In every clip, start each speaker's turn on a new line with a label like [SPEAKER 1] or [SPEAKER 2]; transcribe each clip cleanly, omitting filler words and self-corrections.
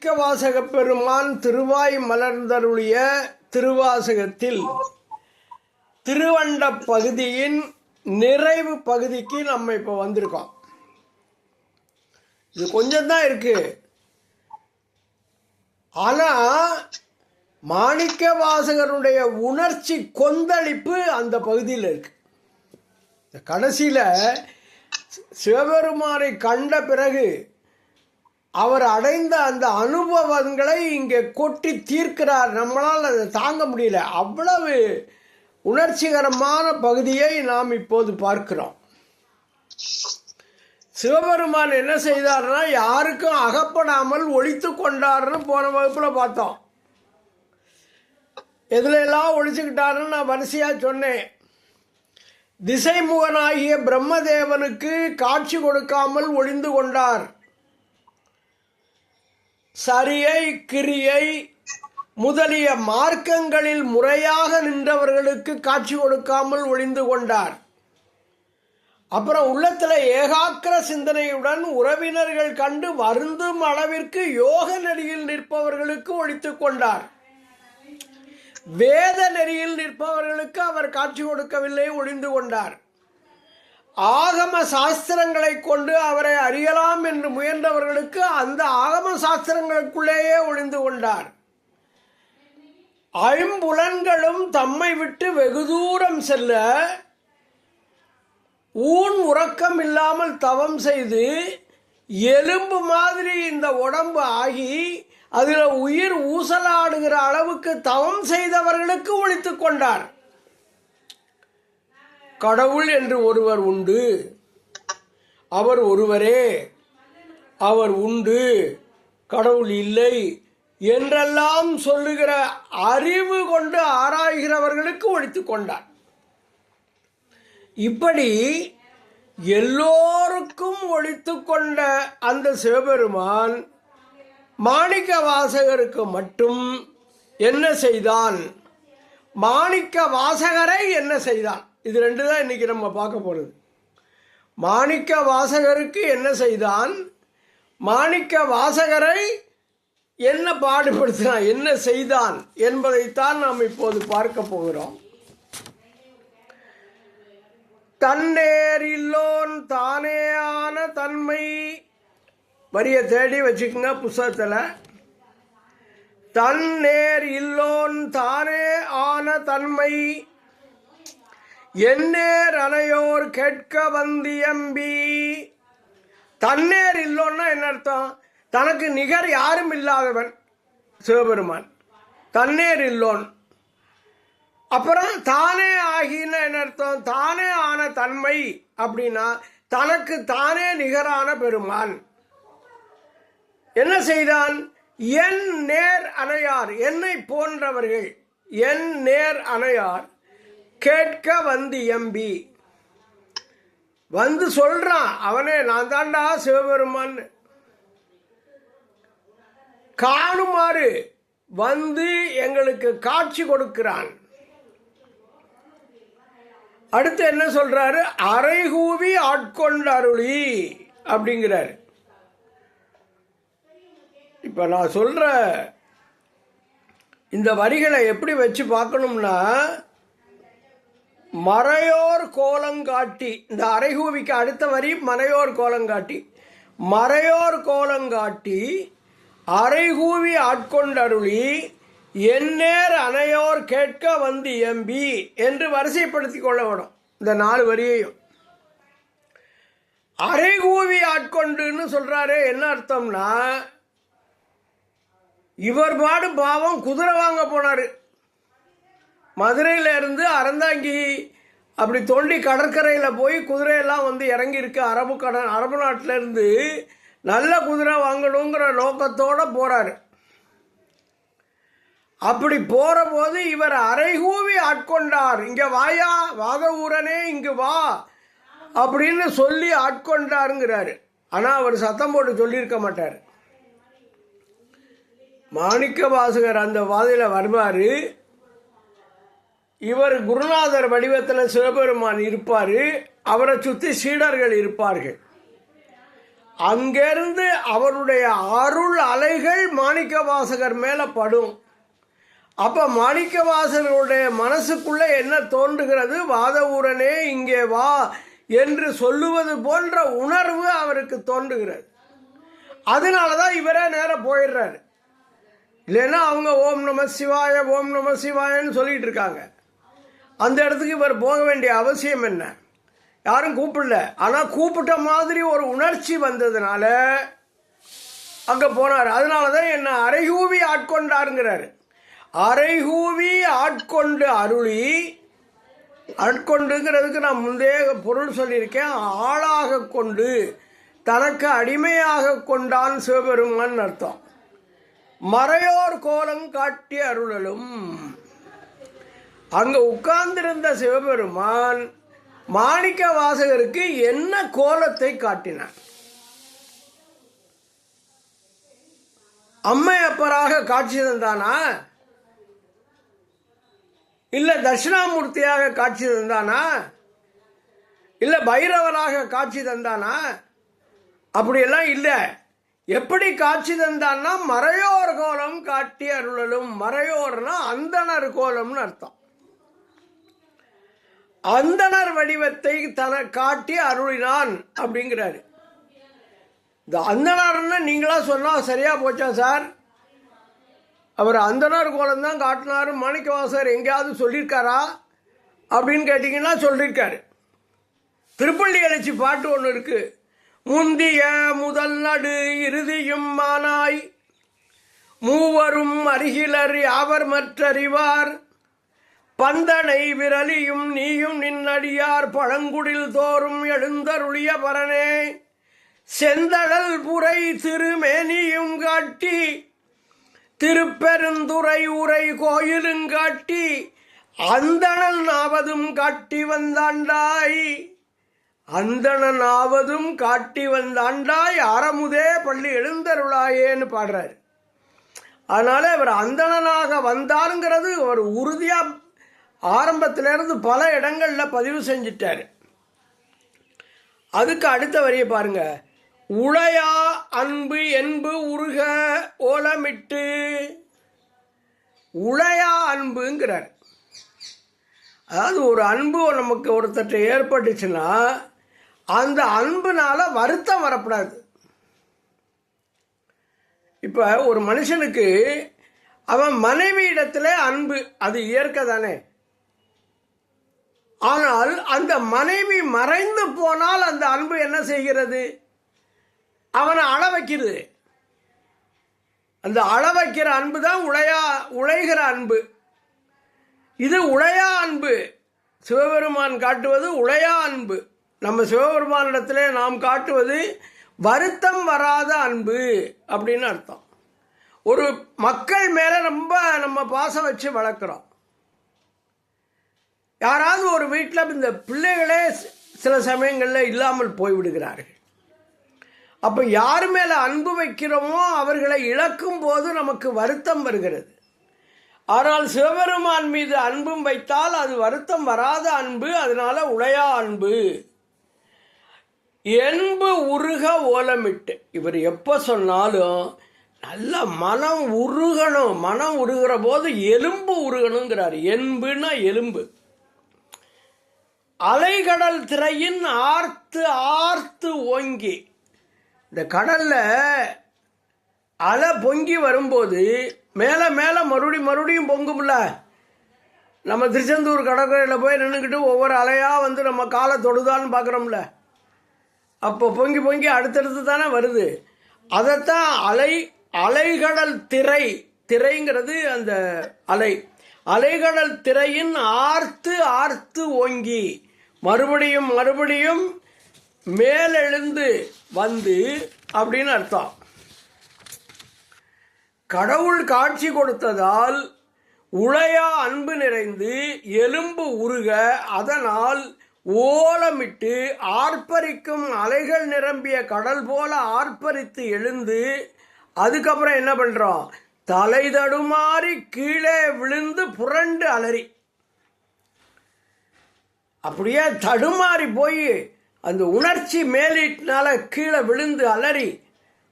[SPEAKER 1] மாணிக்கவாசக பெருமான் திருவாய் மலர்ந்தருளிய திருவாசகத்தில் திருவண்ட பகுதியின் நிறைவு பகுதிக்கு நம்ம இப்போ வந்திருக்கோம். இது கொஞ்சம்தான் இருக்கு. ஆனால் மாணிக்கவாசகருடைய உணர்ச்சி கொந்தளிப்பு அந்த பகுதியில் இருக்கு. கடைசியில் சிவபெருமானை கண்ட பிறகு அவர் அடைந்த அந்த அனுபவங்களை இங்கே கொட்டி தீர்க்கிறார். நம்மளால் அதை தாங்க முடியல. அவ்வளவு உணர்ச்சிகரமான பகுதியை நாம் இப்போது பார்க்கிறோம். சிவபெருமான் என்ன செய்தார்னா, யாருக்கும் அகப்படாமல் ஒழித்து கொண்டார்னு போன வகுப்பில் பார்த்தோம். எதுல எல்லாம் ஒழிச்சுக்கிட்டாருன்னு நான் வரிசையாக சொன்னேன். திசைமுகனாகிய பிரம்மதேவனுக்கு காட்சி கொடுக்காமல் ஒளிந்து கொண்டார். சரியை கிரியை முதலிய மார்க்கங்களில் முறையாக நின்றவர்களுக்கு காட்சி கொடுக்காமல் ஒளிந்து கொண்டார். அப்புறம் உள்ளத்தில் ஏகாக்கிர சிந்தனையுடன் உறவினர்கள் கண்டு வருந்தும் அளவிற்கு யோக நெறியில் நிற்பவர்களுக்கு ஒழித்து கொண்டார். வேத நெறியில் நிற்பவர்களுக்கு அவர் காட்சி கொடுக்கவில்லை, ஒளிந்து கொண்டார். ஆகம சாஸ்திரங்களை கொண்டு அவரை அறியலாம் என்று முயன்றவர்களுக்கு அந்த ஆகம சாஸ்திரங்களுக்குள்ளேயே ஒளிந்து கொண்டார். ஐம்புலன்களும் தம்மை விட்டு வெகு தூரம் செல்ல ஊன் உறக்கம் இல்லாமல் தவம் செய்து எலும்பு மாதிரி இந்த உடம்பு ஆகி அதில் உயிர் ஊசலாடுகிற அளவுக்கு தவம் செய்தவர்களுக்கு ஒழித்து கொண்டார். கடவுள் என்று ஒருவர் உண்டு, அவர் ஒருவரே, அவர் உண்டு, கடவுள் இல்லை என்றெல்லாம் சொல்லுகிற அறிவு கொண்டு ஆராய்கிறவர்களுக்கு ஒழித்து கொண்டார். இப்படி எல்லோருக்கும் ஒழித்து கொண்ட அந்த சிவபெருமான் மாணிக்க வாசகருக்கு மட்டும் என்ன செய்தான்? மாணிக்க வாசகரை என்ன செய்தான்? இது ரெண்டு தான் இன்னைக்கு நம்ம பார்க்க போகிறது. மாணிக்க வாசகருக்கு என்ன செய்தான், மாணிக்க வாசகரை என்ன பாடுபடுத்தினான், என்ன செய்தான் என்பதைத்தான் நாம் இப்போது பார்க்க போகிறோம். தன்னேர் இல்லோன் தானே ஆன தன்மை, வரியை தேடி வச்சுக்கோங்க புஸ்தகத்தில். தன்னேர் இல்லோன் தானே ஆன தன்மை எந்நேர் அனையோர் கேட்க வந்தியம்பி. தன்னேர் இல்லோன்னா என்ன அர்த்தம்? தனக்கு நிகர் யாரும் இல்லாதவன் சிவபெருமான், தன்னேர் இல்லோன். அப்புறம் தானே ஆகின என்ன அர்த்தம்? தானே ஆன தன்மை அப்படின்னா தனக்கு தானே நிகரான பெருமான். என்ன செய்தான்? என் நேர் அணையார், என்னை போன்றவர்கள், என் நேர் அணையார் கேட்க வந்து எம்பி, வந்து சொல்றான் அவனே, நான் தாண்டா சிவபெருமான், காணுமாறு வந்து எங்களுக்கு காட்சி கொடுக்கிறான். அடுத்து என்ன சொல்றாரு? அரைகூவி ஆட்கொண்ட அருளி அப்படிங்கிறாரு. இப்ப நான் சொல்ற இந்த வரிகளை எப்படி வச்சு பார்க்கணும்னா, மறையோர் கோலங்காட்டி, இந்த அரைகூவிக்கு அடுத்த வரி மறையோர் கோலங்காட்டி, மறையோர் கோலங்காட்டி அரைகூவி ஆட்கொண்டருளி எந்நேர் அனையோர் கேட்க வந்து எம்பி என்று வரிசைப்படுத்திக் கொள்ள வேணும். இந்த 4 வரியையும் அரைகூவி ஆட்கொண்டுன்னு சொல்றாரு. என்ன அர்த்தம்னா, இவர் பாடு பாவம் குதிரை வாங்க போனாரு. மதுரையில இருந்து அறந்தாங்கி அப்படி தோண்டி கடற்கரையில் போய் குதிரையெல்லாம் வந்து இறங்கியிருக்கு. அரபு நாட்டில இருந்து நல்ல குதிரை வாங்கணுங்கிற நோக்கத்தோட போறாரு. அப்படி போற போது இவர் அரைகூவி ஆட்கொண்டார். இங்க வாயா வாத ஊரனே இங்கு வா அப்படின்னு சொல்லி ஆட்கொண்டாருங்கிறாரு. ஆனா அவர் சத்தம் போட்டு சொல்லியிருக்க மாட்டார். மாணிக்க வாசகர் அந்த வாதையில வருவாரு. இவர் குருநாதர் வடிவத்தில் சிவபெருமான் இருப்பார். அவரை சுற்றி சீடர்கள் இருப்பார்கள். அங்கிருந்து அவருடைய அருள் அலைகள் மாணிக்கவாசகர் மேலே படும். அப்போ மாணிக்கவாசகருடைய மனசுக்குள்ளே என்ன தோன்றுகிறது? வாதவூரனே இங்கே வா என்று சொல்லுவது போன்ற உணர்வு அவருக்கு தோன்றுகிறது. அதனால தான் இவரே நேராக போயிடுறாரு. இல்லைன்னா அவங்க ஓம் நம சிவாய ஓம் நம சிவாயன்னு சொல்லிட்டு இருக்காங்க. அந்த இடத்துக்கு இவர் போக வேண்டிய அவசியம் என்ன? யாரும் கூப்பிடல. ஆனால் கூப்பிட்ட மாதிரி ஒரு உணர்ச்சி வந்ததுனால அங்கே போனார். அதனால தான் என்ன அரைகூவி ஆட்கொண்டாருங்கிறாரு. அரைகூவி ஆட்கொண்டு அருளி, ஆட்கொண்டுங்கிறதுக்கு நான் முந்தைய பொருள் சொல்லியிருக்கேன். ஆளாக கொண்டு தனக்கு அடிமையாக கொண்டான் சிவபெருமான் அர்த்தம். மறையோர் கோலம் காட்டி அருளலும். அங்க உட்கார்ந்திருந்த சிவபெருமான் மாணிக்க வாசகருக்கு என்ன கோலத்தை காட்டினார்? அம்மையப்பராக காட்சி தந்தானா? இல்ல தட்சிணாமூர்த்தியாக காட்சி தந்தானா? இல்ல பைரவராக காட்சி தந்தானா? அப்படியெல்லாம் இல்லை. எப்படி காட்சி தந்தான்னா மறையோர் கோலம் காட்டி அருளலும். மறையோர்னா அந்தணர் கோலம்னு அர்த்தம். அந்தணர் வடிவத்தை காட்டி அருளினான் அப்படிங்கிறாரு. இந்த அந்தணர்னா நீங்களா சொன்னா சரியா போச்சா சார்? அவர் அந்தணர் கோலம் தான் காட்டினாரு மாணிக்கவாசகர் எங்கேயாவது சொல்லியிருக்காரா அப்படின்னு கேட்டீங்கன்னா சொல்லியிருக்காரு. திருப்பள்ளி எழுச்சி பாட்டு ஒன்று இருக்கு. முந்திய முதல் நடு இறுதியும் மானாய் மூவரும் அருகிலர் யாவர் மற்றறிவார் பந்தனை விரலியும் நீயும் நின்னடியார் பழங்குடில் தோறும் எழுந்தருளிய பரனே செந்தழல் புரை திருமேனியும் காட்டி திருப்பெருந்துறை உரை கோயிலும் காட்டி அந்தணன் ஆவதும் காட்டி வந்தாண்டாய். அந்தணன் ஆவதும் காட்டி வந்தாண்டாய் அறமுதே பள்ளி எழுந்தருளாயேன்னு பாடுறாரு. அதனால இவர் அந்தணனாக வந்தாருங்கிறது ஒரு உறுதியா ஆரம்பத்திலிருந்து பல இடங்கள்ல பதிவு செஞ்சிட்டாரு. அதுக்கு அடுத்த வரியை பாருங்க. உளையா அன்பு என்பு உருக ஓலமிட்டு. உளையா அன்புங்கிறார். அதாவது ஒரு அன்பு நமக்கு ஒருத்தட்ட ஏற்பட்டுச்சுன்னா அந்த அன்புனால வருத்தம் வரக்கூடாது. இப்ப ஒரு மனுஷனுக்கு அவன் மனைவி இடத்துல அன்பு, அது இயற்கை தானே. ஆனால் அந்த மனைவி மறைந்து போனால் அந்த அன்பு என்ன செய்கிறது? அவனை அழ வைக்கிறது. அந்த அழ வைக்கிற அன்பு தான் உழைகிற அன்பு. இது உழையா அன்பு. சிவபெருமான் காட்டுவது உழையா அன்பு. நம்ம சிவபெருமானிடத்திலே நாம் காட்டுவது வருத்தம் வராத அன்பு அப்படின்னு அர்த்தம். ஒரு மக்கள் மேல ரொம்ப நம்ம பாசம் வச்சு வளர்க்குறோம். யாராவது ஒரு வீட்டில் இந்த பிள்ளைகளே சில சமயங்களில் இல்லாமல் போய்விடுகிறார்கள். அப்போ யார் மேலே அன்பு வைக்கிறோமோ அவர்களை இழக்கும் போது நமக்கு வருத்தம் வருகிறது. ஆனால் சிவபெருமான் மீது அன்பும் வைத்தால் அது வருத்தம் வராத அன்பு. அதனால உளையா அன்பு. என்பு உருக ஓலமிட்டு. இவர் எப்போ சொன்னாலும் நல்ல மனம் உருகணும். மனம் உருகிற போது எலும்பு உருகணுங்கிறார். என்புனா எலும்பு. அலைகடல் திரையின் ஆர்த்து ஆர்த்து ஓங்கி. இந்த கடல்ல அலை பொங்கி வரும்போது மேலே மேலே மறுபடியும் பொங்கும்ல. நம்ம திருச்செந்தூர் கடற்கரையில் போய் நின்றுக்கிட்டு ஒவ்வொரு அலையாக வந்து நம்ம காலை தொடுதான்னு பார்க்குறோம்ல. அப்போ பொங்கி பொங்கி அடுத்தடுத்து தானே வருது. அதைத்தான் அலைகடல் திரைங்கிறது அந்த அலை. அலைகடல் திரையின் ஆர்த்து ஆர்த்து ஓங்கி மறுபடியும் மேலெழுந்து வந்து அப்படின்னு அர்த்தம். கடவுள் காட்சி கொடுத்ததால் உளையா அன்பு நிறைந்து எலும்பு உருக அதனால் ஓலமிட்டு ஆர்ப்பரிக்கும் அலைகள் நிரம்பிய கடல் போல ஆர்ப்பரித்து எழுந்து அதுக்கப்புறம் என்ன பண்றோம்? தலை தடுமாறி கீழே விழுந்து புரண்டு அலறி அப்படியே தடுமாறி போய் அந்த உணர்ச்சி மேலீட்டினால கீழே விழுந்து அலறி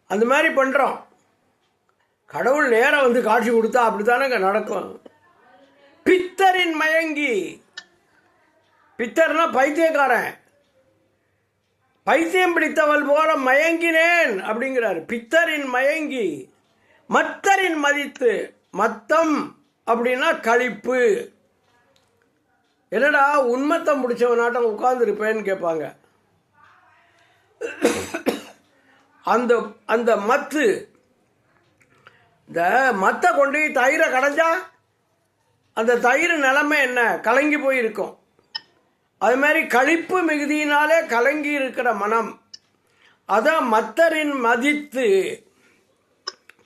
[SPEAKER 1] அந்த மாதிரி பண்ணுறோம். கடவுள் நேரம் வந்து காட்சி கொடுத்தா அப்படித்தானங்க நடக்கும். பித்தரின் மயங்கி, பித்தர்னா பைத்தியக்காரன், பைத்தியம் பிடித்தவள் போல மயங்கினேன் அப்படிங்கிறார். பித்தரின் மயங்கி மத்தரின் மதித்து, மத்தம் அப்படின்னா களிப்பு. என்னடா உண்மத்தம் பிடிச்சவனாட்டம் உட்கார்ந்துருப்பேன்னு கேட்பாங்க. அந்த அந்த மத்து, இந்த மத்தை கொண்டு தயிரை கடைஞ்சா அந்த தயிர் நிலைமை என்ன, கலங்கி போயிருக்கும். அது மாதிரி களிப்பு மிகுதியினாலே கலங்கி இருக்கிற மனம், அதான் மத்தரின் மதித்து,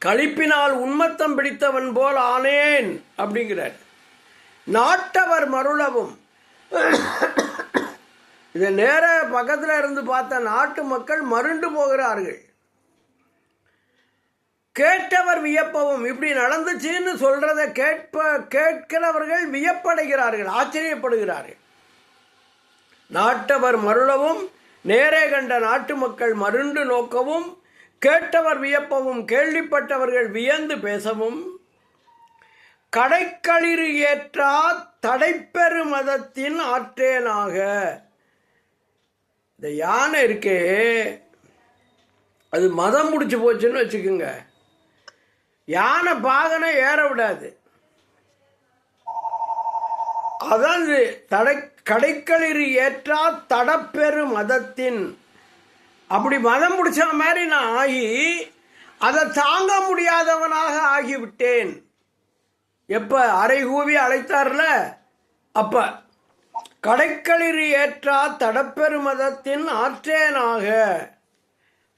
[SPEAKER 1] களிப்பினால் உண்மத்தம் பிடித்தவன் போல் ஆனேன் அப்படிங்கிறார். நாட்டவர் மருளவும், இதை நேர பக்கத்தில் இருந்து பார்த்த நாட்டு மக்கள் மருண்டு போகிறார்கள். கேட்டவர் வியப்பவும், இப்படி நடந்துச்சுன்னு சொல்றதை கேட்கிறவர்கள் வியப்படைகிறார்கள், ஆச்சரியப்படுகிறார்கள். நாட்டவர் மருளவும், நேரே கண்ட நாட்டு மக்கள் மருண்டு நோக்கவும், கேட்டவர் வியப்பவும், கேள்விப்பட்டவர்கள் வியந்து பேசவும், கடைக்களிறு ஏற்றா தடைப்பெரு மதத்தின் ஆற்றேனாக. இந்த யானை இருக்கே, அது மதம் முடிச்சு போச்சுன்னு வச்சுக்கோங்க, யானை பாகனை ஏற விடாது. அதான் கடைக்களிறு ஏற்றா தடப்பெரு மதத்தின், அப்படி மதம் முடிச்ச மாதிரி நான் ஆகி அதை தாங்க முடியாதவனாக ஆகிவிட்டேன். எப்ப அரை கூவி அழைத்தார்ல அப்ப, கடைக்களிறு ஏற்றா தடப்பெரு மதத்தின் ஆற்றேனாக,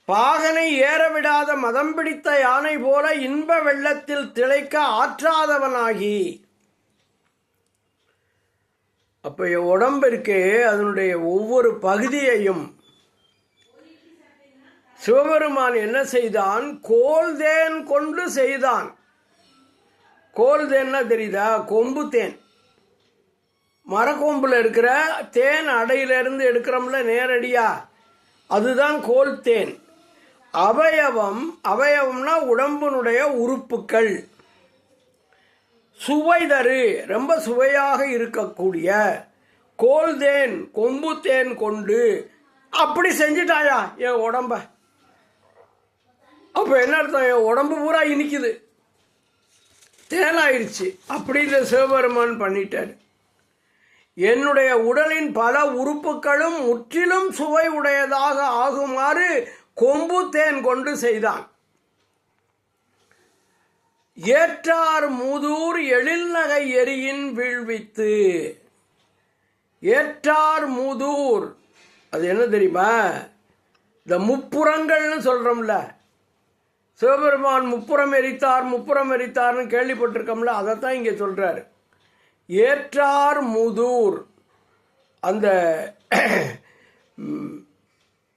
[SPEAKER 1] பாகனை ஏறவிடாத மதம் பிடித்த யானை போல இன்ப வெள்ளத்தில் திளைக்க ஆற்றாதவனாகி. அப்ப உடம்பு இருக்கே, அதனுடைய ஒவ்வொரு பகுதியையும் சிவபெருமான் என்ன செய்தான், கோல்தேன் கொண்டு செய்தான். கோல்தேன்னா தெரியுதா, கொம்பு தேன், மரக்கொம்புல இருக்கிற தேன் அடையிலிருந்து எடுக்கிறோம்ல நேரடியா, அதுதான் கோல் தேன். அவயவம்னா உடம்பினுடைய உறுப்புக்கள். சுவை தரு, ரொம்ப சுவையாக இருக்கக்கூடிய கோல் தேன், கொம்பு தேன் கொண்டு அப்படி செஞ்சிட்டாயா என் உடம்ப. அப்ப என்ன அர்த்தம், என் உடம்பு பூரா இனிக்குது, தேனாயிருச்சு அப்படின்னு சிவபெருமான் பண்ணிட்டார். என்னுடைய உடலின் பல உறுப்புகளும் முற்றிலும் சுவை உடையதாக ஆகுமாறு கொம்பு தேன் கொண்டு செய்தான். ஏற்றார் மூதூர் எழில் நகை எரியின் வீழ்வித்து. ஏற்றார் மூதூர் அது என்ன தெரியுமா, இந்த முப்புறங்கள்னு சொல்றோம்ல, சிவபெருமான் முப்புறம் எரித்தார்னு கேள்விப்பட்டிருக்கோம்ல, அதைத்தான் இங்கே சொல்றாரு. ஏற்றார் மூதூர், அந்த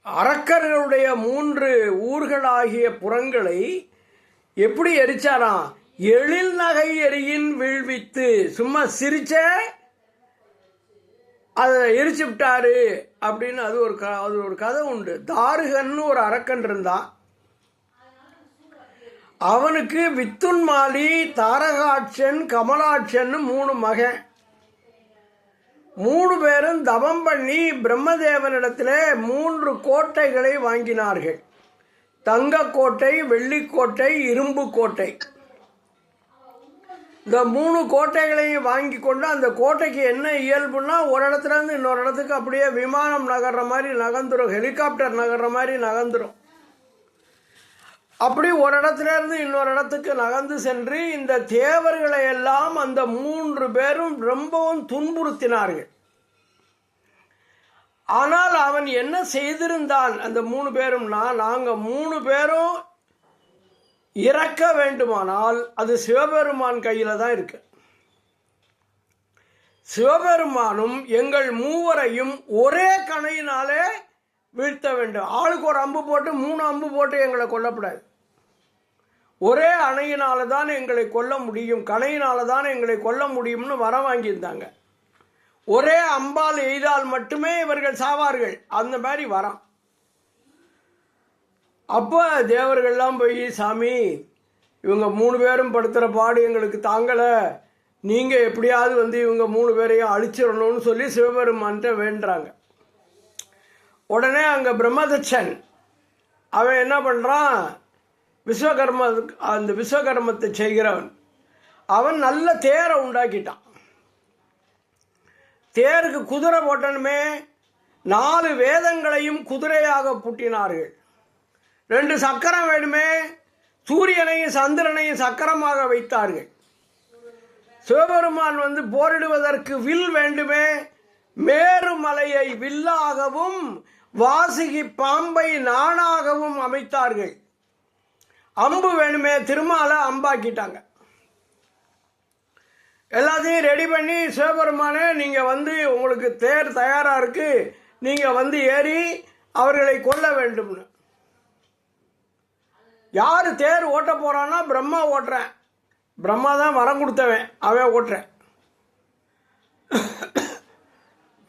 [SPEAKER 1] அரக்கர்களுடைய 3 ஊர்களாகிய புறங்களை எப்படி எரிச்சாராம், எழில் நகை எரியின் வீழ்வித்து. சும்மா சிரிச்ச அதை எரிச்சு விட்டாரு அப்படின்னு அது ஒரு கதை உண்டு. தாருகன்னு ஒரு அரக்கன் இருந்தான். அவனுக்கு வித்துன்மாலி, தாரகாட்சன், கமலாட்சன் 3 மகன். 3 பேரும் தவம் பண்ணி பிரம்மதேவனிடத்தில் 3 கோட்டைகளை வாங்கினார்கள். தங்க கோட்டை, வெள்ளிக்கோட்டை, இரும்பு கோட்டை. இந்த 3 கோட்டைகளையும் வாங்கி கொண்டு, அந்த கோட்டைக்கு என்ன இயல்புன்னா, ஒரு இடத்துல இருந்து இன்னொரு இடத்துக்கு அப்படியே விமானம் நகர்ற மாதிரி நகர்ந்துடும், ஹெலிகாப்டர் நகர்ற மாதிரி நகர்ந்துடும். அப்படி ஒரு இடத்துல இருந்து இன்னொரு இடத்துக்கு நகர்ந்து சென்று இந்த தேவர்களை எல்லாம் அந்த 3 பேரும் ரொம்பவும் துன்புறுத்தினார்கள். ஆனால் அவன் என்ன செய்திருந்தான், அந்த 3 பேரும்னா, நாங்க 3 பேரும் இறக்க வேண்டுமானால் அது சிவபெருமான் கையில தான் இருக்கு. சிவபெருமானும் எங்கள் 3வரையும் ஒரே கணையினாலே வீழ்த்த வேண்டும். ஆளுக்கு ஒரு அம்பு போட்டு 3 அம்பு போட்டு எங்களை கொல்லப்படாது. ஒரே அணையினால தான் எங்களை கொல்ல முடியும், கணையினால தான் எங்களை கொல்ல முடியும்னு வரம் வாங்கியிருந்தாங்க. ஒரே அம்பால் எய்தால் மட்டுமே இவர்கள் சாவார்கள். அந்த மாதிரி வரான். அப்போ தேவர்கள்லாம் போய், சாமி இவங்க 3 பேரும் படுத்துகிற பாடு எங்களுக்கு தாங்கலை, நீங்கள் எப்படியாவது வந்து இவங்க 3 பேரையும் அழிச்சிடணும்னு சொல்லி சிவபெருமான்கிட்ட வேண்டுறாங்க. உடனே அங்கே பிரம்மதட்சன் அவன் என்ன பண்ணுறான், அந்த விஸ்வகர்மத்தை செய்கிறவன் அவன் நல்ல தேரை உண்டாக்கிட்டான். தேருக்கு குதிரை போட்டனுமே, 4 வேதங்களையும் குதிரையாக பூட்டினார்கள். 2 சக்கரம் வேணுமே, சூரியனையும் சந்திரனையும் சக்கரமாக வைத்தார்கள். சிவபெருமான் வந்து போரிடுவதற்கு வில் வேண்டுமே, மேருமலையை வில்லாகவும் வாசுகி பாம்பை நானாகவும் அமைத்தார்கள். அம்பு வேணுமே, திருமாலை அம்பாக்கிட்டாங்க. எல்லாத்தையும் ரெடி பண்ணி, சிவபெருமானே நீங்கள் வந்து உங்களுக்கு தேர் தயாராக இருக்குது, நீங்கள் வந்து ஏறி அவர்களை கொல்ல வேண்டும்னு. யார் தேர் ஓட்ட போகிறான்னா, பிரம்மா ஓட்டுறேன். பிரம்மா தான் வரம் கொடுத்தவன், அவன் ஓட்டுறேன்.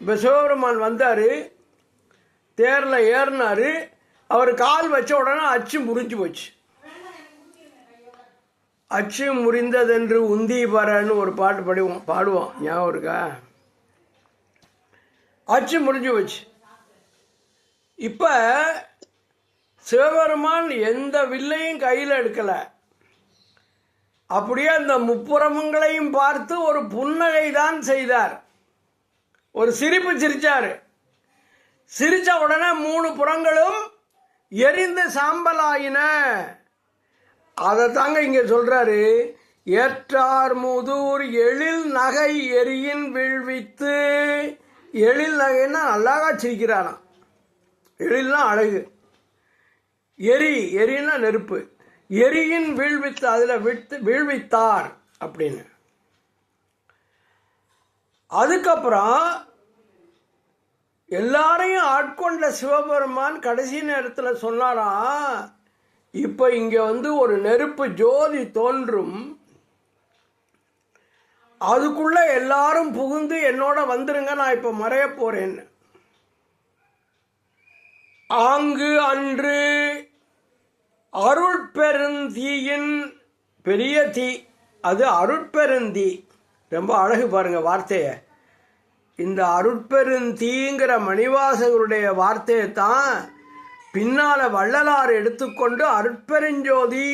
[SPEAKER 1] இப்போ சிவபெருமான் வந்தார், தேரில் ஏறினார். அவர் கால் வச்ச உடனே அச்சு முறிஞ்சு போச்சு. அச்சு முறிந்ததென்று உந்தி பரன்னு ஒரு பாட்டு பாடுவோம், ஞாபகம் இருக்கா? அச்சு முறிஞ்சு போச்சு. இப்போ சிவபெருமான் எந்த வில்லையும் கையில் எடுக்கலை. அப்படியே அந்த முப்புறமுங்களையும் பார்த்து ஒரு புன்னகை தான் செய்தார். ஒரு சிரிப்பு சிரிச்சார். சிரித்த உடனே 3 புறங்களும் எரிந்து சாம்பலாயின. அதை தாங்க இங்கே சொல்கிறாரு, ஏற்றார் முதுர் எழில் நகை எரியின் வீழ்வித்து. எழில் நகைன்னா அழகா சிரிக்கிறானா, எழில்னா அழகு, எரின்னா நெருப்பு, எரியின் வீழ்வித்து, அதில் வீழ்வித்தார் அப்படின்னு. அதுக்கப்புறம் எல்லாரையும் ஆட்கொண்ட சிவபெருமான் கடைசி நேரத்தில் சொன்னாராம், இப்போ இங்கே வந்து ஒரு நெருப்பு ஜோதி தோன்றும், அதுக்குள்ள எல்லாரும் புகுந்து என்னோட வந்துருங்க, நான் இப்போ மறைய போறேன்னு. ஆங்கு அன்று அருட்பெருந்தீயின் பெரிய தீ, அது அருட்பெருந்தீ. ரொம்ப அழகு பாருங்க வார்த்தையை. இந்த அருட்பெருந்தீங்கிற மணிவாசகருடைய வார்த்தையை தான் பின்னால வள்ளலார் எடுத்துக்கொண்டு அருட்பெருஞ்சோதி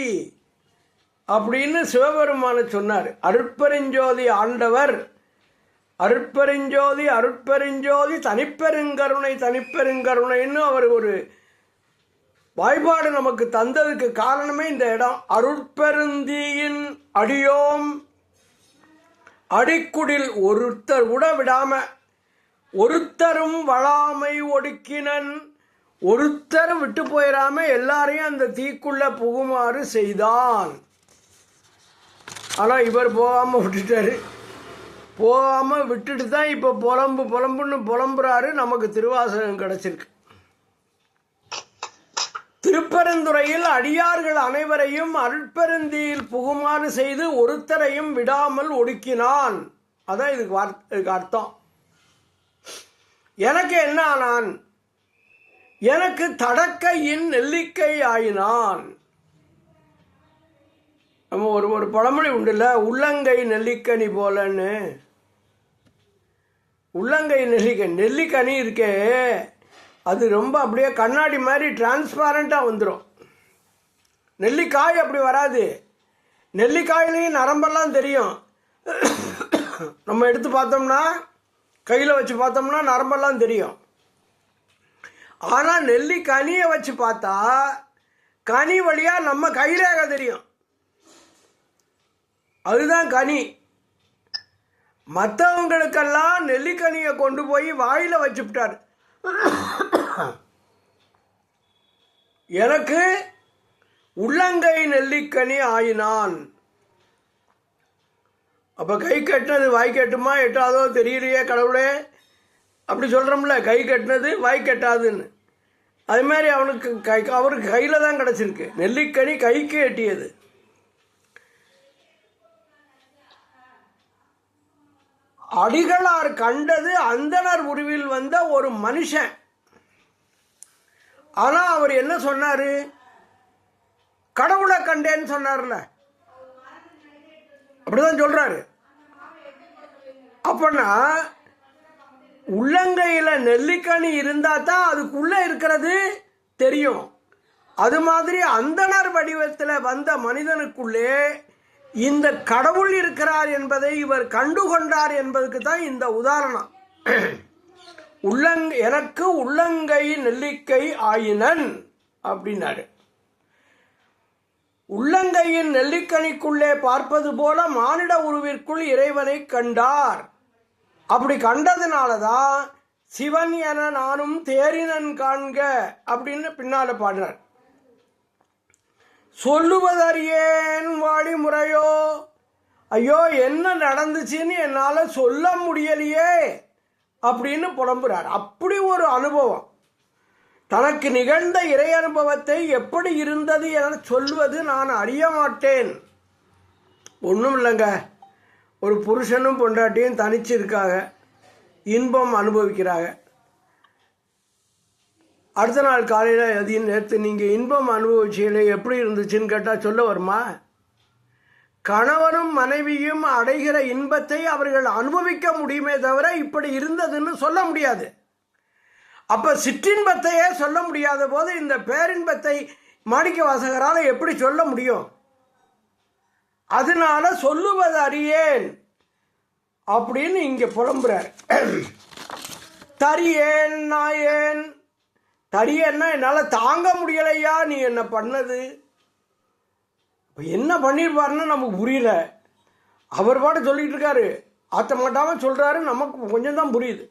[SPEAKER 1] அப்படின்னு சிவபெருமான சொன்னார். அருட்பெருஞ்சோதி ஆண்டவர், அருட்பெருஞ்சோதி அருட்பெருஞ்சோதி தனிப்பெருங்கருணை தனிப்பெருங்கருணைன்னு அவர் ஒரு வாய்ப்பாடு நமக்கு தந்ததுக்கு காரணமே இந்த இடம். அருட்பெருந்தீயின் அடியோம், அடிக்குடில் ஒருத்தர் கூட விடாம, ஒருத்தரும் வளாமை ஒடுக்கினன், ஒருத்தரும் விட்டு போயிடாம எல்லாரையும் அந்த தீக்குள்ள புகுமாறு செய்தான். ஆனால் இவர் போகாமல் விட்டுட்டாரு. போகாமல் விட்டுட்டு தான் இப்போ புலம்புன்னு புலம்புறாரு. நமக்கு திருவாசகம் கிடச்சிருக்கு. திருப்பெருந்துறையில் அடியார்கள் அனைவரையும் அருட்பெருந்தியில் புகுமாறு செய்து ஒருத்தரையும் விடாமல் ஒடுக்கினான். அதான் இதுக்கு அர்த்தம். எனக்கு என்ன ஆனான்? எனக்கு தடக்கையின் நெல்லிக்கை ஆயினான். நம்ம ஒரு பழமொழி உண்டுல்ல, உள்ளங்கை நெல்லிக்கனி போலன்னு. உள்ளங்கை நெல்லிக்கனி இருக்கே, அது ரொம்ப அப்படியே கண்ணாடி மாதிரி டிரான்ஸ்பாரண்ட்டாக வந்துடும். நெல்லிக்காய் அப்படி வராது. நெல்லிக்காயிலையும் நரம்பெல்லாம் தெரியும். நம்ம எடுத்து பார்த்தோம்னா, கையில் வச்சு பார்த்தோம்னா நரம்பெல்லாம் தெரியும். ஆனால் நெல்லிக்கனியை வச்சு பார்த்தா கனி வழியாக நம்ம கையிலேக தெரியும். அதுதான் கனி. மற்றவங்களுக்கெல்லாம் நெல்லிக்கனியை கொண்டு போய் வாயில் வச்சுவிட்டார். எனக்கு உள்ளங்கை நெல்லிக்கனி ஆயினான். அப்போ கை கட்டினது வாய் கட்டுமா எட்டாதோ தெரியலையே கடவுளே, அப்படி சொல்கிறோம்ல, கை கட்டினது வாய் கட்டாதுன்னு. அது மாதிரி அவருக்கு கையில் தான் கிடச்சிருக்கு. நெல்லிக்கனி கைக்கு எட்டியது. அடிகளார் கண்டது அந்தணர் உருவில் வந்த ஒரு மனுஷன். ஆனா அவர் என்ன சொன்னாரு? கடவுளை கண்டேன்னு சொன்னார்ல, அப்படிதான் சொல்றாரு. அப்பனா உள்ளங்கையில நெல்லிக்கனி இருந்தா தான் அதுக்குள்ள இருக்கிறது தெரியும். அது மாதிரி அந்தணர் வடிவத்தில் வந்த மனிதனுக்குள்ளே இந்த கடவுள் இருக்கிறார் என்பதை இவர் கண்டுகொண்டார் என்பதுக்கு தான் இந்த உதாரணம். எனக்கு உள்ளங்கை நெல்லிக்கை ஆயினன் அப்படின்னாரு. உள்ளங்கையின் நெல்லிக்கனிக்குள்ளே பார்ப்பது போல மானிட உருவிற்குள் இறைவனை கண்டார். அப்படி கண்டதுனாலதான் சிவன் என நானும் தேரினன் காண்க அப்படின்னு பின்னால பாடுறார். சொல்லுவதறியேன் வாழி முறையோ, ஐயோ என்ன நடந்துச்சுன்னு என்னால் சொல்ல முடியலையே அப்படின்னு புலம்புறார். அப்படி ஒரு அனுபவம், தனக்கு நிகழ்ந்த இறை அனுபவத்தை எப்படி இருந்தது என சொல்வது நான் அறிய மாட்டேன். ஒன்றும் இல்லைங்க, ஒரு புருஷனும் பொண்டாட்டியும் தனிச்சு இருக்காங்க, இன்பம் அனுபவிக்கிறாங்க. அடுத்த நாள் காலையில் எதையும் நேற்று நீங்கள் இன்பம் அனுபவிச்சீங்களே எப்படி இருந்துச்சுன்னு கேட்டால் சொல்ல வருமா? கணவனும் மனைவியும் அடைகிற இன்பத்தை அவர்கள் அனுபவிக்க முடியுமே தவிர இப்படி இருந்ததுன்னு சொல்ல முடியாது. அப்போ சிற்றின்பத்தையே சொல்ல முடியாத போது இந்த பேரின்பத்தை மாணிக்க வாசகரால் எப்படி சொல்ல முடியும்? அதனால சொல்லுவது அறியேன் அப்படின்னு இங்கே புலம்புறார். தரியேன் நாயேன், தரியேன்னா என்னால் தாங்க முடியலையா நீ என்ன பண்ணது. இப்போ என்ன பண்ணியிருப்பாருன்னு நமக்கு புரியல. அவர் பாட்டு சொல்லிட்டு இருக்காரு, ஆற்ற மாட்டாமல் சொல்கிறாரு, நமக்கு கொஞ்சம் தான் புரியுது.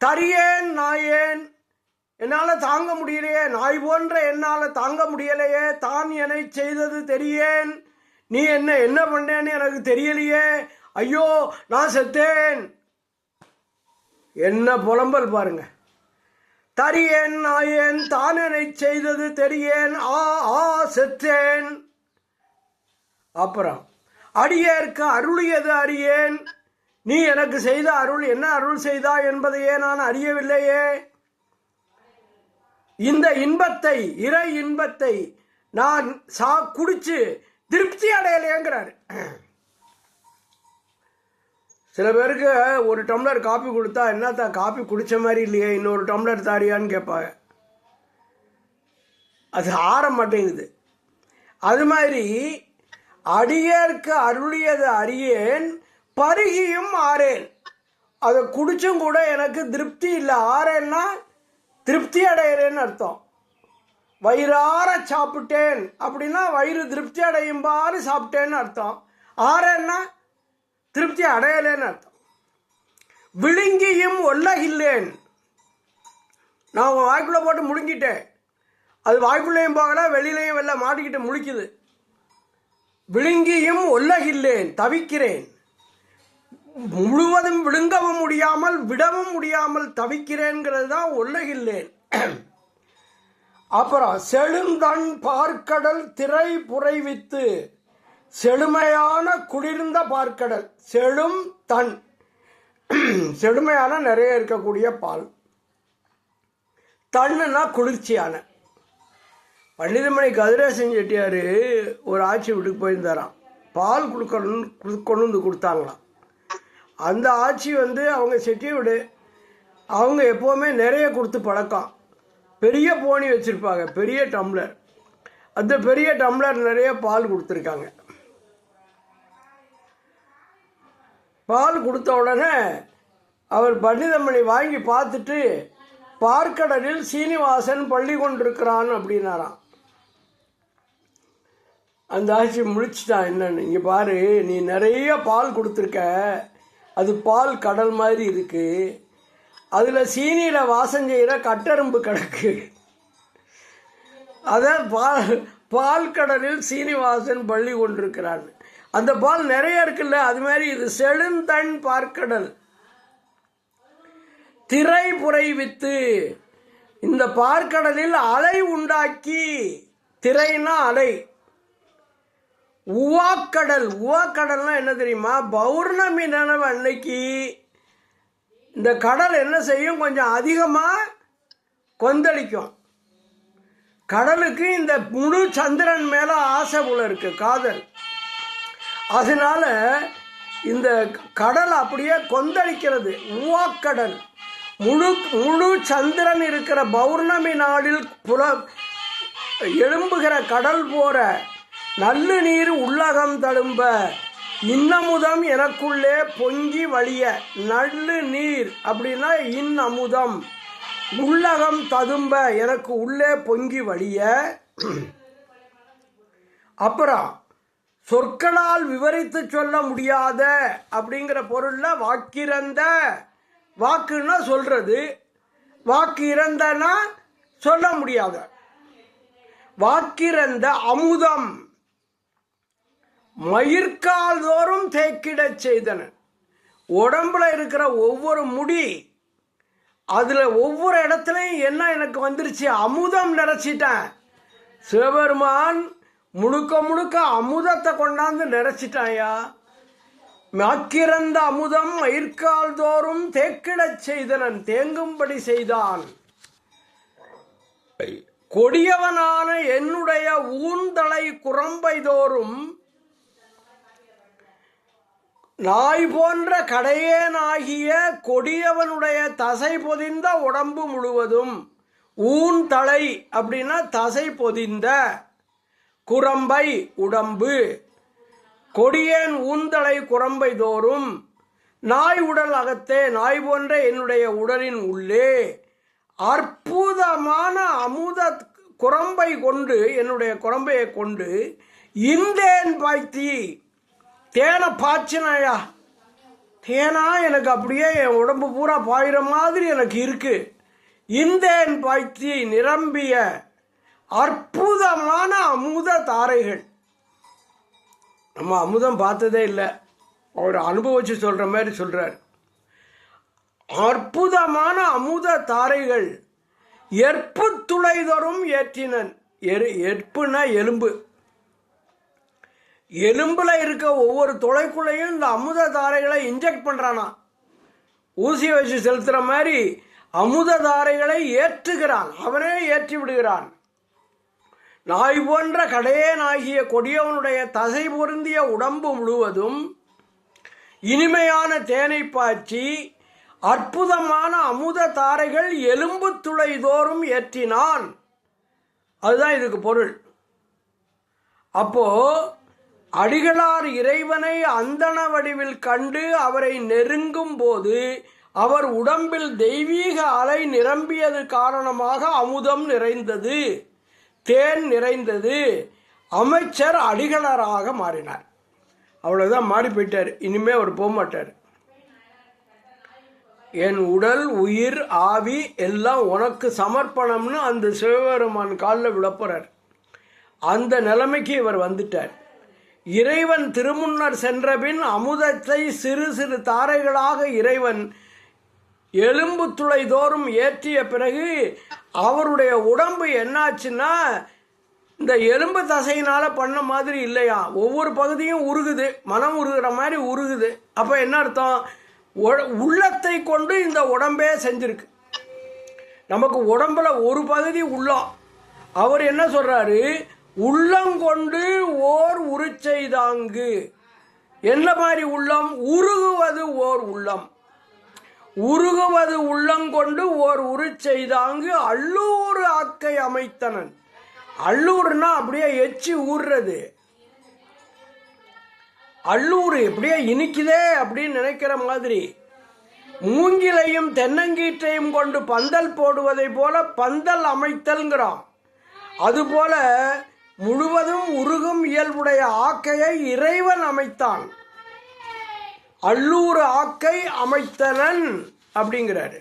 [SPEAKER 1] தரியேன் நாயேன், என்னால் தாங்க முடியலையே, நாய் போன்ற என்னால் தாங்க முடியலையே, தான் என்னை செய்தது தெரியேன், நீ என்ன பண்ணேன்னு எனக்கு தெரியலையே, ஐயோ நான் செத்தேன். என்ன புலம்பல் பாருங்க. தரியேன் நாயேன், தான் என்னை செய்தது தெரியேன், செத்தேன். அப்புறம் அடியேற்கு அருளியது அறியேன், நீ எனக்கு செய்த அருள் என்ன அருள் செய்தா என்பதையே நான் அறியவில்லையே. இந்த இன்பத்தை, இறை இன்பத்தை நான் குடிச்சு திருப்தி அடையலையேங்கிறாரு. சில பேருக்கு ஒரு டம்ளர் காப்பி கொடுத்தா என்னத்தா காப்பி குடித்த மாதிரி இல்லையே, இன்னொரு டம்ளர் தாரியான்னு கேட்பாங்க. அது ஆற மாட்டேங்குது. அது மாதிரி அடியேற்கு அருளியது அறியேன், பருகியும் ஆறேன். அதை குடிச்சும் கூட எனக்கு திருப்தி இல்லை. ஆறேன்னா திருப்தி அடையிறேன்னு அர்த்தம். வயிறார சாப்பிட்டேன் அப்படின்னா வயிறு திருப்தி அடையும்பாறு சாப்பிட்டேன்னு அர்த்தம். ஆறேன்னா திருப்தி அடையலேன்னு அர்த்தம். விழுங்கியும் ஒல்லகில்லேன், நான் வாய்க்குள்ளே போட்டு முழுங்கிட்டேன், அது வாய்க்குள்ளேயும் போகல வெளியிலையும் வெளில மாட்டிக்கிட்டு முழிக்குது. விழுங்கியும் ஒல்லகில்லேன், தவிக்கிறேன், முழுவதும் விழுங்கவும் முடியாமல் விடவும் முடியாமல் தவிக்கிறேங்கிறது தான் ஒல்லகில்லேன். அப்புறம் செழுந்தன் பார்க்கடல் திரை புரைவித்து, செழுமையான குளிர்ந்த பார்க்கடல், செழும் தன், செழுமையான நிறைய இருக்கக்கூடிய பால், தண்ணுனா குளிர்ச்சியான. பண்டிதமணி கதிரேசன் செட்டியார் ஒரு ஆட்சி வீட்டுக்கு போயிருந்தாராம். பால் கொண்டு வந்து கொடுத்தாங்களாம். அந்த ஆட்சி அவங்க செட்டியை விடு, அவங்க எப்போவுமே நிறைய கொடுத்து பழக்கம். பெரிய போனி வச்சுருப்பாங்க, பெரிய டம்ளர், அந்த பெரிய டம்ளர் நிறைய பால் கொடுத்துருக்காங்க. பால் கொடுத்த உடனே அவர் பண்டிதமணி வாங்கி பார்த்துட்டு, பார்க்கடலில் சீனிவாசன் பள்ளி கொண்டிருக்கிறான் அப்படின்னாராம். அந்த ஆட்சி முழிச்சிட்டான், என்னன்னு இங்கே பாரு, நீ நிறைய பால் கொடுத்துருக்க, அது பால் கடல் மாதிரி இருக்கு, அதில் சீனியில் வாசம் செய்கிற கட்டெரும்பு கிடக்கு, அதான் பால் கடலில் சீனிவாசன் பள்ளி கொண்டிருக்கிறான். அந்த பால் நிறைய இருக்குல்ல, அது மாதிரி இது செழுந்தண் பார்க்கடல் திரை புரைவித்து, இந்த பார்க்கடலில் அலை உண்டாக்கி, திரைனா அலை, உவாக்கடல். உவாக்கடல்னா என்ன தெரியுமா? பௌர்ணமி நிலவு அன்னைக்கு இந்த கடல் என்ன செய்யும்? கொஞ்சம் அதிகமாக கொந்தளிக்கும். கடலுக்கு இந்த முழு சந்திரன் மேலே ஆசை போல இருக்கு, காதல். அதனால இந்த கடல் அப்படியே கொந்தளிக்கிறது. உவாக்கடல். முழு சந்திரன் இருக்கிற பௌர்ணமி நாளில் எழும்புகிற கடல் போற நல்லு நீர் உள்ளகம் தழும்ப இன்னமுதம் எனக்குள்ளே பொங்கி வழிய. நல்லு நீர் அப்படின்னா இன்னமுதம், உள்ளகம் ததும்ப எனக்கு உள்ளே பொங்கி வழிய. அப்புறம் சொற்களால் விவரித்து சொல்ல முடியாத அப்படிங்கிற பொருள்ல வாக்கிறந்த. வாக்குன்னா சொல்றது, வாக்கு இறந்தனா சொல்ல முடியாத. வாக்கிறந்த அமுதம் மயிர்கால் தோறும் தேக்கிடச் செய்தன. உடம்புல இருக்கிற ஒவ்வொரு முடி, அதுல ஒவ்வொரு இடத்துலையும் என்ன எனக்கு வந்துருச்சு? அமுதம் நிறைச்சிட்டேன். சிவபெருமான் முழுக்க முழுக்க அமுதத்தை கொண்டாந்து நிறைச்சிட்டாயா. மாக்கிறந்த அமுதம் மயிர்கால் தோறும் தேக்கிடச் செய்தனன், தேங்கும்படி செய்தான். கொடியவனான என்னுடைய ஊந்தலை குரம்பை தோறும் நாய் போன்ற கடையேனாகிய கொடியவனுடைய தசை பொதிந்த உடம்பு முழுவதும். ஊன்தலை அப்படின்னா தசை பொதிந்த, குரம்பை உடம்பு. கொடியேன் ஊந்தலை குரம்பை தோறும் நாய் உடல் அகத்தே, நாய் போன்ற என்னுடைய உடலின் உள்ளே அற்புதமான அமுத குரம்பை கொண்டு, என்னுடைய குரம்பையை கொண்டு இந்தேன் பாய்த்தி. தேனை பாய்ச்சினாயா, தேனா எனக்கு அப்படியே என் உடம்பு பூரா பாயிற மாதிரி எனக்கு இருக்கு. இந்தேன் பாய்த்தி நிரம்பிய அற்புதமான அமுத தாரைகள். நம்ம அமுதம் பார்த்ததே இல்லை, அவர் அனுபவிச்சு சொல்ற மாதிரி சொல்றார். அற்புதமான அமுத தாரைகள் எற்பு துளை தோறும் ஏற்றினன். எற்புனா எலும்பு. எலும்புல இருக்க ஒவ்வொரு துளைக்குள்ளையும் இந்த அமுத தாரைகளை இன்ஜெக்ட் பண்றானா. ஊசி வச்சு செலுத்துற மாதிரி அமுத தாரைகளை ஏற்றுகிறான், அவனே ஏற்றி விடுகிறான். நாய் போன்ற கடையேனாகிய கொடியவனுடைய தசை பொருந்திய உடம்பு முழுவதும் இனிமையான தேனை பாய்ச்சி அற்புதமான அமுத தாரைகள் எலும்பு துளை தோறும் ஏற்றினான். அதுதான் இதுக்கு பொருள். அப்போ அடிகளார் இறைவனை அந்தண வடிவில் கண்டு அவரை நெருங்கும் போது அவர் உடம்பில் தெய்வீக அலை நிரம்பியது காரணமாக அமுதம் நிறைந்தது, தேன் நிறைந்தது. அமைச்சர் அடிகளாராக மாறினார். அவ்வளவுதான், மாறி போயிட்டார். இனிமே அவர் போக மாட்டார். என் உடல் உயிர் ஆவி எல்லாம் உனக்கு சமர்ப்பணம்னு அந்த சிவபெருமான் காலில் விழப்போறார். அந்த நிலைமைக்கு இவர் வந்துட்டார். இறைவன் திருமுன்னர் சென்றபின் அமுதத்தை சிறு சிறு தாரைகளாக இறைவன் எலும்பு துளை தோறும் ஏற்றிய பிறகு அவருடைய உடம்பு என்னாச்சுன்னா இந்த எலும்பு தசையினால பண்ண மாதிரி இல்லையா, ஒவ்வொரு பகுதியும் உருகுது, மனம் உருகிற மாதிரி உருகுது. அப்போ என்ன அர்த்தம்? உள்ளத்தை கொண்டு இந்த உடம்பே செஞ்சிருக்கு. நமக்கு உடம்புல ஒரு பகுதி உள்ளம். அவர் என்ன சொல்றாரு? உள்ளங்கொண்டு ஓர் உருச்செய்தாங்கு. என்ன மாதிரி உள்ளம்? உருகுவது ஓர் உள்ளம். உருகுவது உள்ளங்கொண்டு ஓர் உருச்செய்தாங்கு அல்லூர் ஆக்கை அமைத்தனன். அல்லூர்னா அப்படியே எச்சி ஊறுறது. அல்லூர் எப்படியே இனிக்குதே அப்படின்னு நினைக்கிற மாதிரி. மூங்கிலையும் தென்னங்கீற்றையும் கொண்டு பந்தல் போடுவதை போல பந்தல் அமைத்தல்ங்கிறான். அதுபோல முழுவதும் உருகும் இயல்புடைய ஆக்கையை இறைவன் அமைத்தான். அல்லூர் ஆக்கை அமைத்தனன் அப்படிங்கிறாரு.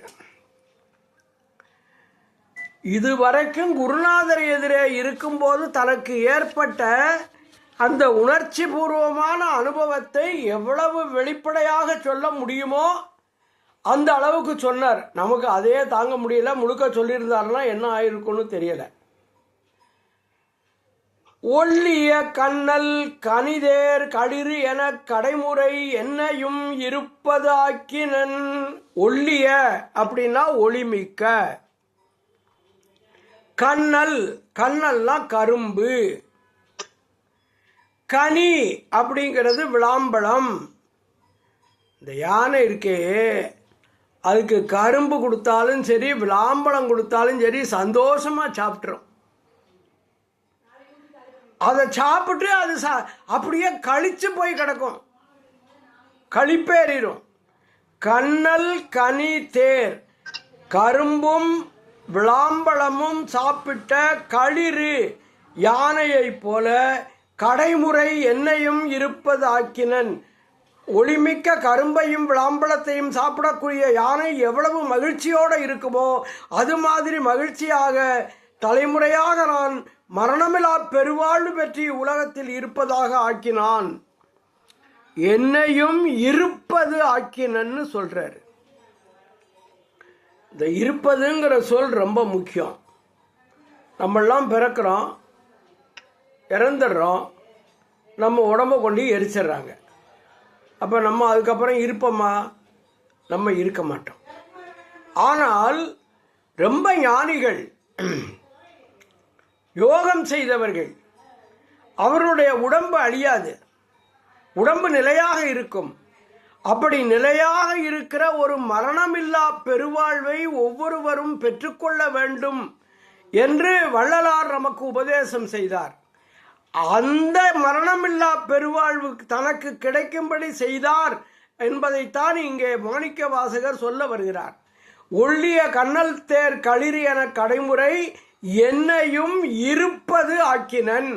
[SPEAKER 1] இதுவரைக்கும் குருநாதர் எதிரே இருக்கும்போது தனக்கு ஏற்பட்ட அந்த உணர்ச்சி பூர்வமான அனுபவத்தை எவ்வளவு வெளிப்படையாக சொல்ல முடியுமோ அந்த அளவுக்கு சொன்னார். நமக்கு அதையே தாங்க முடியல. முழுக்க சொல்லியிருந்தாருன்னா என்ன ஆயிருக்குன்னு தெரியல. ஒள்ளிய கண்ணல் கனிதேர் களிறு என கடைமுறை என்னையும் இருப்பது ஆக்கினன். ஒள்ளிய அப்படின்னா ஒளிமிக்க. கண்ணல், கண்ணல்னா கரும்பு. கனி அப்படிங்கிறது விளாம்பழம். இந்த யானை இருக்கே, அதுக்கு கரும்பு கொடுத்தாலும் சரி விளாம்பழம் கொடுத்தாலும் சரி சந்தோஷமாக சாப்பிட்றோம். அதை சாப்பிட்டு அது அப்படியே கழிச்சு போய் கிடக்கும், கழிப்பேறிடும். கண்ணல் கனி தேர், கரும்பும் விளாம்பழமும் சாப்பிட்ட களிறு யானையை போல கடைமுறை என்னையும் இருப்பது ஆக்கினன். ஒளிமிக்க கரும்பையும் விளாம்பழத்தையும் சாப்பிடக்கூடிய யானை எவ்வளவு மகிழ்ச்சியோடு இருக்குமோ அது மாதிரி மகிழ்ச்சியாக தலைமுறையாக நான் மரணமில்லா பெருவாழ்வு பெற்றி உலகத்தில் இருப்பதாக ஆக்கினான். என்னையும் இருப்பது ஆக்கினன்னு சொல்றாரு. இந்த இருப்பதுங்கிற சொல் ரொம்ப முக்கியம். நம்மெல்லாம் பிறக்கிறோம், இறந்துடுறோம், நம்ம உடம்பை கொண்டு எரிச்சிடுறாங்க. அப்போ நம்ம அதுக்கப்புறம் இருப்போமா? நம்ம இருக்க மாட்டோம். ஆனால் ரொம்ப ஞானிகள், யோகம் செய்தவர்கள், அவருடைய உடம்பு அழியாது, உடம்பு நிலையாக இருக்கும். அப்படி நிலையாக இருக்கிற ஒரு மரணமில்லா பெருவாழ்வை ஒவ்வொருவரும் பெற்றுக்கொள்ள வேண்டும் என்று வள்ளலார் நமக்கு உபதேசம் செய்தார். அந்த மரணமில்லா பெருவாழ்வு தனக்கு கிடைக்கும்படி செய்தார் என்பதைத்தான் இங்கே மாணிக்க வாசகர் சொல்ல வருகிறார். ஒள்ளிய கண்ணல் தேர் களிறு என கடைமுறை என்னையும் இருப்பது ஆக்கினன்.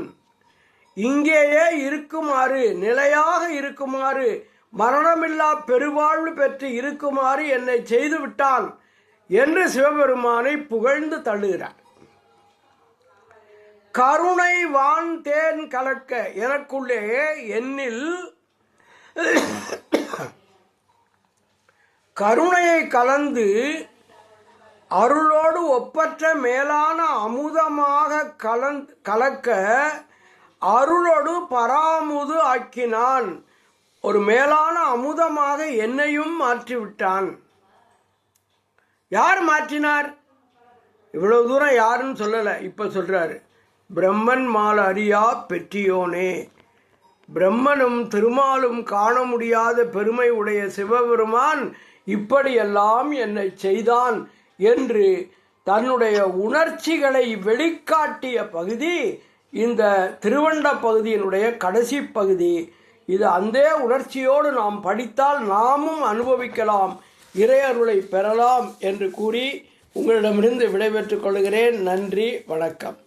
[SPEAKER 1] இங்கேயே இருக்குமாறு, நிலையாக இருக்குமாறு, மரணமில்லா பெருவாழ்வு பெற்று இருக்குமாறு என்னை செய்து விட்டான் என்று சிவபெருமானை புகழ்ந்து தள்ளுகிறார். கருணை வான் தேன் கலக்க, எனக்குள்ளே என்னில் கருணையை கலந்து அருளோடு ஒப்பற்ற மேலான அமுதமாக கலக்க அருளோடு பராமுது ஆக்கினான். ஒரு மேலான அமுதமாக என்னையும் மாற்றிவிட்டான். யார் மாற்றினார்? இவ்வளவு தூரம் யாருன்னு சொல்லலை, இப்போ சொல்றாரு. பிரம்மன் மால் அறியா பெற்றியோனே, பிரம்மனும் திருமாலும் காண முடியாத பெருமை உடைய சிவபெருமான் இப்படியெல்லாம் என்னை செய்தான் என்று தன்னுடைய உணர்ச்சிகளை வெளிக்காட்டிய பகுதி இந்த திருவண்ட பகுதியினுடைய கடைசி பகுதி. இது அந்த உணர்ச்சியோடு நாம் படித்தால் நாமும் அனுபவிக்கலாம், இறையருளை பெறலாம் என்று கூறி உங்களிடமிருந்து விடைபெற்றுக் கொள்கிறேன். நன்றி, வணக்கம்.